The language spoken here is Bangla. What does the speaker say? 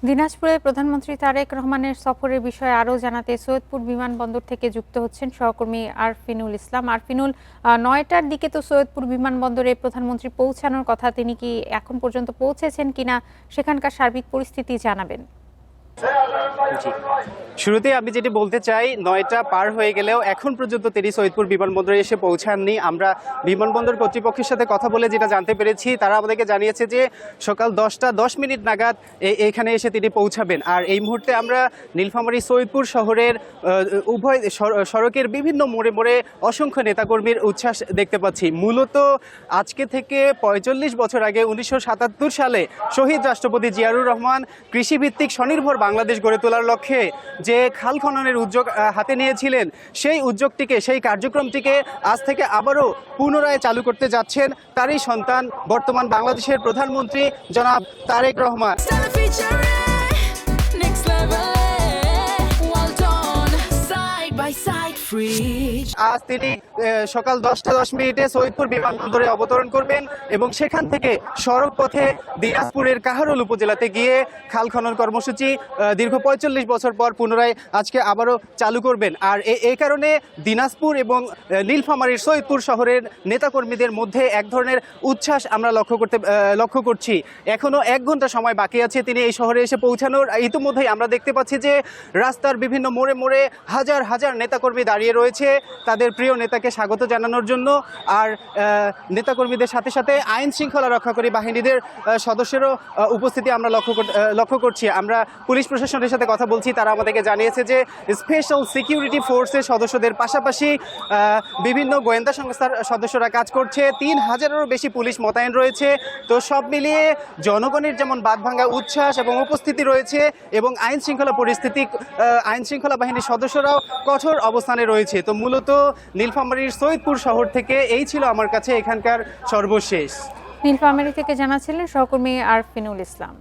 দিনাজপুরে প্রধানমন্ত্রী তারেক রহমানের সফরের বিষয়ে আরও জানাতে সৈয়দপুর বিমানবন্দর থেকে যুক্ত হচ্ছেন সহকর্মী আরফিনুল ইসলাম। আরফিনুল, ৯টার দিকে তো সৈয়দপুর বিমানবন্দরে প্রধানমন্ত্রী পৌঁছানোর কথা, তিনি কি এখন পর্যন্ত পৌঁছেছেন কিনা সেখানকার সার্বিক পরিস্থিতি জানাবেন? জি, শুরুতে আমি যেটি বলতে চাই, ৯টা পার হয়ে গেলেও এখন পর্যন্ত তিনি সৈয়দপুর বিমানবন্দরে এসে পৌঁছাননি। আমরা বিমানবন্দর কর্তৃপক্ষের সাথে কথা বলে যেটা জানতে পেরেছি, তারা আমাদেরকে জানিয়েছে যে সকাল 10টা 10 মিনিট নাগাদ এখানে এসে তিনি পৌঁছাবেন। আর এই মুহূর্তে আমরা নীলফামারী সৈয়দপুর শহরের উভয় সড়কের বিভিন্ন মোড়ে মোড়ে অসংখ্য নেতাকর্মীর উচ্ছ্বাস দেখতে পাচ্ছি। মূলত আজকে থেকে ৪৫ বছর আগে ১৯৭৭ সালে শহীদ রাষ্ট্রপতি জিয়াউর রহমান কৃষিভিত্তিক স্বনির্ভর বাংলাদেশ গড়ে তোলার লক্ষ্যে যে খাল খননের উদ্যোগ হাতে নিয়েছিলেন, সেই উদ্যোগটিকে, সেই কার্যক্রমটিকে আজ থেকে আবারও পুনরায় চালু করতে যাচ্ছেন তারই সন্তান, বর্তমান বাংলাদেশের প্রধানমন্ত্রী জনাব তারেক রহমান। আজ তিনি সকাল 10টা 10 মিনিটে সৈয়দপুর বিমানবন্দরে অবতরণ করবেন এবং সেখান থেকে সড়ক পথে দিনাজপুরের কাহারোল উপজেলাতে গিয়ে খাল খনন কর্মসূচি দীর্ঘ ৪৫ বছর পর পুনরায় আজকে আবারও চালু করবেন। আর এই কারণে দিনাজপুর এবং নীলফামারীর সৈয়দপুর শহরের নেতাকর্মীদের মধ্যে এক ধরনের উচ্ছ্বাস আমরা লক্ষ্য করছি। এখনও 1 ঘন্টা সময় বাকি আছে তিনি এই শহরে এসে পৌঁছানোর। ইতিমধ্যেই আমরা দেখতে পাচ্ছি যে রাস্তার বিভিন্ন মোড়ে মোড়ে হাজার হাজার নেতাকর্মী দাঁড়িয়ে রয়েছে তাদের প্রিয় নেতাকে স্বাগত জানানোর জন্য। আর নেতাকর্মীদের সাথে সাথে আইন শৃঙ্খলা রক্ষাকারী বাহিনীদের সদস্যেরও উপস্থিতি আমরা লক্ষ্য করছি। আমরা পুলিশ প্রশাসনের সাথে কথা বলছি, তারা আমাদেরকে জানিয়েছে যে স্পেশাল সিকিউরিটি ফোর্সের সদস্যদের পাশাপাশি বিভিন্ন গোয়েন্দা সংস্থার সদস্যরা কাজ করছে। ৩,০০০-এরও বেশি পুলিশ মোতায়েন রয়েছে। তো সব মিলিয়ে জনগণের যেমন বাঁধভাঙ্গা উচ্ছ্বাস এবং উপস্থিতি রয়েছে এবং আইন শৃঙ্খলা বাহিনীর সদস্যরাও কঠোর অবস্থানে রয়েছে। তো মূলত নীলফামারীর সৈয়দপুর শহর থেকে এই ছিল আমার কাছে এখানকার সর্বশেষ। নীলফামারী থেকে জানাচ্ছিলেন সহকর্মী আরফিনুল ইসলাম।